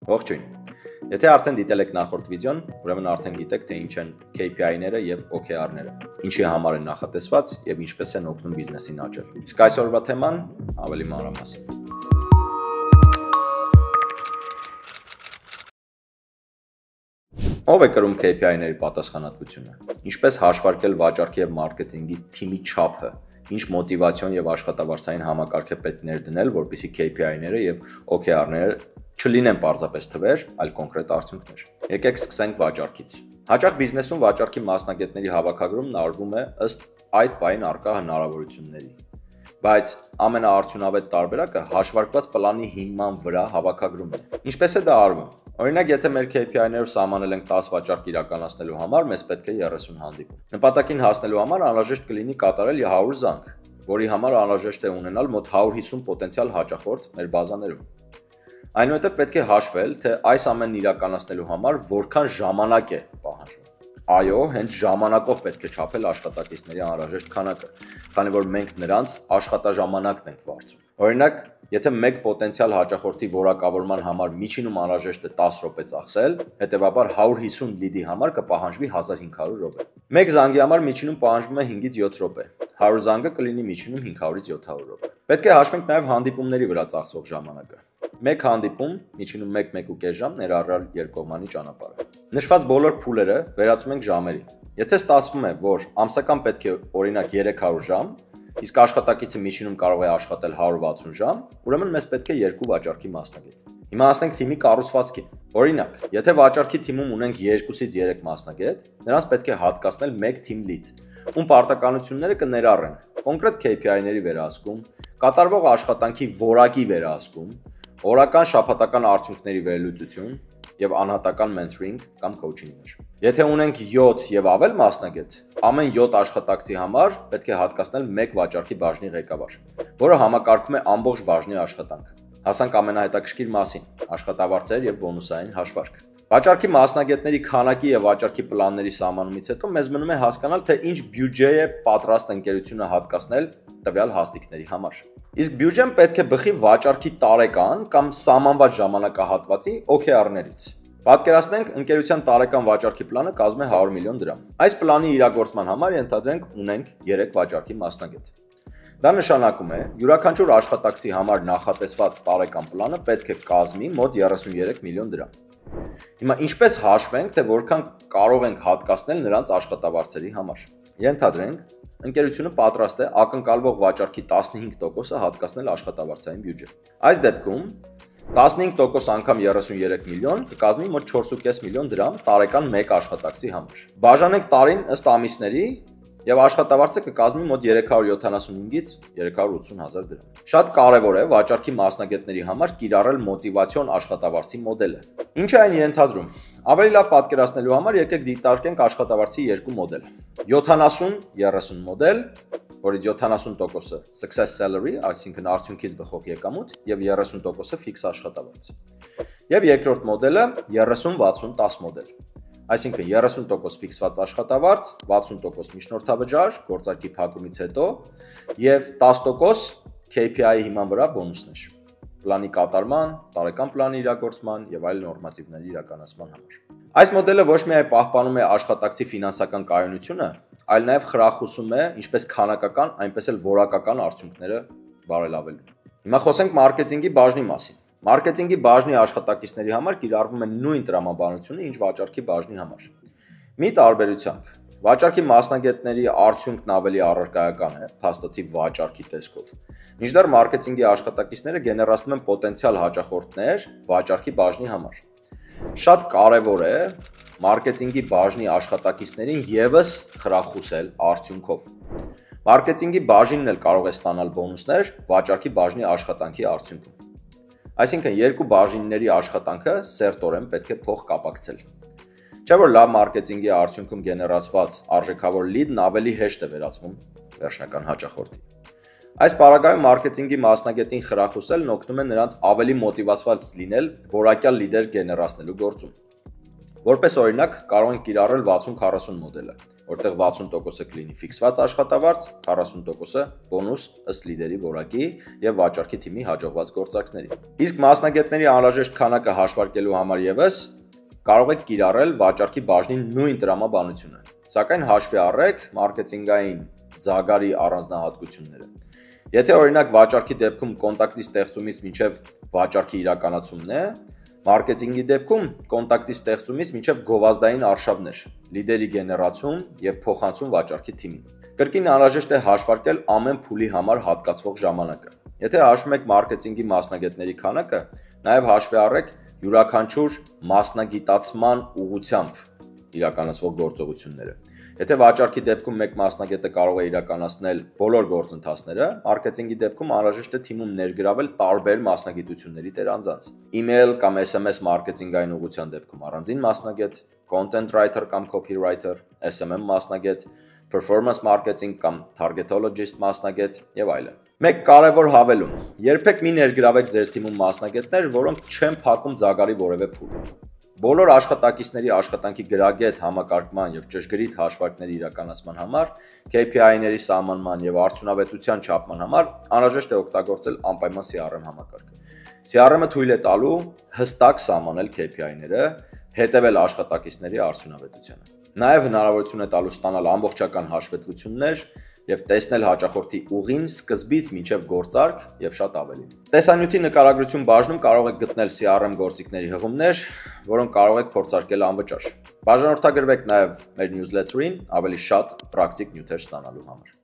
Ողջույն։ Եթե արդեն դիտել եք նախորդ վիդեոն, ուրեմն արդեն գիտեք, թե ինչ են KPI-ները եւ OKR-ները, ինչի համար են նախատեսված եւ ինչպես են օգնում բիզնեսին աճել։ Իսկ այսօրվա թեման ավելի մանրամասն։ Ո՞վ է կրում KPI-ների պատասխանատվությունը։ Ինչպես հաշվարկել վաճառքի եւ մարքեթինգի թիմի չափը, ինչ մոտիվացիոն եւ աշխատավարձային համակարգ է պետք ներդնել, որպեսզի KPI-ները եւ OKR-ները չլինեն պարզապես թվեր, այլ կոնկրետ արդյունքներ։ Եկեք սկսենք վաճառքից։ Հաճախ բիզնեսում վաճառքի մասնագետների հավաքագրումն արվում է ըստ այդ պահին առկա հնարավորությունների։ Բայց ամենաարդյունավետ տարբերակը հաշվարկված պլանի հիման վրա հավաքագրումն է։ Ինչպես է դա արվում։ Օրինակ, եթե մեր KPI-ներով սահմանել ենք 10 վաճառք իրականացնելու համար, մեզ պետք է 30 հանդիպում։ Նպատակին հասնելու համար անհրաժեշտ կլինի կատարել 100 զանգ, որի համար անհրաժեշտ է ունենալ մոտ 150 պոտենցիալ հաճախորդ մեր բազաներում։ Այնուհետև պետք է հաշվել, թե այս ամենն իրականացնելու համար որքան ժամանակ է պահանջվում։ Այո, հենց ժամանակով պետք է չափել աշխատակիցների անհրաժեշտ քանակը, քանի որ մենք նրանց աշխատաժամանակն ենք վարձում։ Օրինակ, եթե մեկ պոտենցիալ հաճախորդի որակավորման համար միջինում անհրաժեշտ է 10 րոպե ծախսել, հետևաբար 150 լիդի համար կպահանջվի 1500 րոպե։ Մեկ զանգի համար միջինում պահանջվում է 5-ից 7 րոպե։ 100 զանգը կլինի միջինում 500-ից 700 րոպե։ Պետք է հաշվենք նաև հանդիպումների վրա ծախսվող ժամանակը։ Մեկ հանդիպում, միջինում 1-1.5 ժամ ներառյալ երկկողմանի ճանապարհը։ Նշված բոլոր փուլերը վերածում ենք ժամերի։ Եթե ստացվում է, որ ամսական պետք է օրինակ 300 ժամ, իսկ աշխատակիցը միջինում կարող է աշխատել 160 ժամ, ուրեմն մեզ պետք է 2 վաճառքի մասնագետ։ Հիմա ասենք թիմի կառուցվածքին։ Օրինակ, եթե վաճառքի թիմում ունենք 2-ից 3 մասնագետ, նրանց պետք է հատկացնել 1 թիմ լիդ, ում պարտականությունները կներառեն կոնկրետ KPI-ների վերահսկում, կատարվող աշխատանքի որակի վերահսկում, օրական շաբաթական արդյունքների վերլուծություն եւ անհատական mentoring կամ coaching-ներ։ Եթե ունենք 7 եւ ավել մասնագետ, ամեն 7 աշխատակցի համար պետք է հատկացնել 1 վաճառքի բաժնի ղեկավար, որը համակարգում է ամբողջ բաժնի աշխատանքը։ Հասանք ամենահետաքրքիր մասին՝ աշխատավարձեր եւ բոնուսային հաշվարկ։ Վաճառքի մասնագետների քանակի եւ վաճառքի պլանների սահմանումից հետո մեզ մնում է հասկանալ, թե ինչ բյուջե է պատրաստ ընկերությունը հատկացնել տվյալ հաստիկների համար։ Իսկ բյուջեն պետք է բխի վաճառքի տարեկան կամ սահմանված ժամանակահատվածի OKR-ներից։ Պատկերացնենք, ընկերության տարեկան վաճառքի պլանը կազմում է 100 միլիոն դրամ։ Այս պլանի իրագործման համար ենթադրենք ունենք 3 վաճառքի մասնագետ։ Դա նշանակում է, յուրաքանչյուր աշխատակցի համար նախատեսված տարեկան պլանը պետք է կազմի մոտ 33 միլիոն դրամ։ Հիմա ինչպես հաշվենք, թե որքան կարող ենք հատկացնել նրանց աշխատավարձերի համար։ Ենթադրենք, ընկերությունը պատրաստ է ակնկալվող վաճառքի 15%-ը հատկացնել աշխատավարձային բյուջե։ Այս դեպքում 15% անգամ 33 միլիոն կկազմի մոտ 4.5 միլիոն դրամ տարեկան մեկ աշխատակցի համար։ Բաժանենք տարին ըստ ամիսների եւ աշխատավարձը կկազմի մոտ 375-ից 380 հազար դրամ։ Շատ կարեւոր է վաճառքի մասնագետների համար կիրառել մոտիվացիոն աշխատավարձի մոդելը։ Ինչ է այն ենթադրում։ Ավելի լավ պատկերացնելու համար եկեք դիտարկենք աշխատավարձի երկու մոդել։ 70-30 մոդել, որից 70%-ը success salary, այսինքն արդյունքից բխող եկամուտ, եւ 30%-ը fix աշխատավարձ։ Եվ երկրորդ մոդելը 30-60-10 մոդել։ Այսինքն 30% ֆիքսված աշխատավարձ, 60% միջնորդավճար, գործարքի փակումից հետո եւ 10% KPI-ի հիման վրա բոնուսներ։ Պլանի կատարման, տարեկան պլանի իրագործման եւ այլ նորմատիվների իրականացման համար։ Այս մոդելը ոչ միայն պահպանում է աշխատակցի ֆինանսական կայունությունը, այլ նաեւ խրախուսում է ինչպես քանակական, այնպես էլ որակական արդյունքները բարելավելու։ Հիմա խոսենք մարքեթինգի բաժնի մասին։ Մարքեթինգի բաժնի աշխատակիցների համար կիրառվում է նույն տրամաբանությունը, ինչ վաճառքի բաժնի համար։ Մի տարբերությամբ, վաճառքի մասնագետների արդյունքն ավելի առարկայական է, փաստացի վաճառքի տեսքով։ Մինչդեռ մարքեթինգի աշխատակիցները գեներացնում են պոտենցիալ հաճախորդներ վաճառքի բաժնի համար։ Շատ կարևոր է մարքեթինգի բաժնի աշխատակիցներին եւս խրախուսել արդյունքով։ Մարքեթինգի բաժինն էլ կարող է ստանալ բոնուսներ վաճառքի բաժնի աշխատանքի արդյունքում։ Այսինքն երկու բաժինների աշխատանքը սերտորեն պետք է փոխ կապակցել։ Չէ՞ որ լավ մարքեթինգի արդյունքում գեներացված արժեքավոր լիդն ավելի հեշտ է վերածվում վերջնական հաճախորդի։ Այս պարագայում մարքեթինգի մասնագետին խրախուսելն օգնում է նրանց ավելի մոտիվացված լինել որակյալ լիդեր գեներացնելու գործում։ Որպես օրինակ կարող ենք կիրառել 60-40 մոդելը։ որտեղ 60%-ը կլինի ֆիքսված աշխատավարձ, 40%-ը բոնուս ըստ լիդերի որակի եւ վաճառքի թիմի հաջողված գործարքների։ Իսկ մասնագետների անհրաժեշտ քանակը հաշվարկելու համար եւս կարող եք կիրառել վաճառքի բաժնի նույն տրամաբանությունը, սակայն հաշվի առեք մարքեթինգային ձագարի առանձնահատկությունները։ Եթե օրինակ վաճառքի դեպքում կոնտակտի ստեղծումից մինչև վաճառքի իրականացումն է, մարքեթինգի դեպքում կոնտակտի ստեղծումից մինչև գովազդային արշավներ, լիդերի գեներացում եւ փոխանցում վաճառքի թիմին։ Կրկին անհրաժեշտ է հաշվարկել ամեն փուլի համար հատկացվող ժամանակը։ Եթե հաշվում եք մարքեթինգի մասնագետների քանակը, նաեւ հաշվի առեք յուրաքանչյուր մասնագիտացման ուղղությամբ իրականացվող գործողությունները։ Եթե վաճառքի դեպքում մեկ մասնագետը կարող է իրականացնել բոլոր գործընթացները, մարքեթինգի դեպքում անհրաժեշտ է թիմում ներգրավել տարբեր մասնագիտությունների տերանձանց։ Email կամ SMS մարքեթինգային ուղղության դեպքում առանձին մասնագետ, content writer կամ copywriter, SMM մասնագետ, performance marketing կամ targetologist մասնագետ եւ այլն։ Մեկ կարևոր հավելում. երբեք մի ներգրավեք ձեր թիմում մասնագետներ, որոնք չեն փակում ձագարի որևէ փուլ։ Բոլոր աշխատակիցների աշխատանքի գրագետ համակարգման եւ ճշգրիտ հաշվարկների իրականացման համար, KPI-ների սահմանման եւ արդյունավետության չափման համար անհրաժեշտ է օգտագործել անպայման CRM համակարգը։ CRM-ը թույլ է տալու հստակ սահմանել KPI-ները, հետևել աշխատակիցների արդյունավետությանը։ Նաեւ հնարավորություն է տալու ստանալ ամբողջական հաշվետվություններ եւ տեսնել հաճախորդի ուղին սկզբից մինչեւ գործարք եւ շատ ավելին։ Տեսանյութի նկարագրություն բաժնում կարող եք գտնել CRM գործիքների հղումներ, որոնք կարող եք փորձարկել անվճար։ Բաժանորդագրվեք նաեւ մեր նյուզլեթերին ավելի շատ պրակտիկ նյութեր ստանալու համար։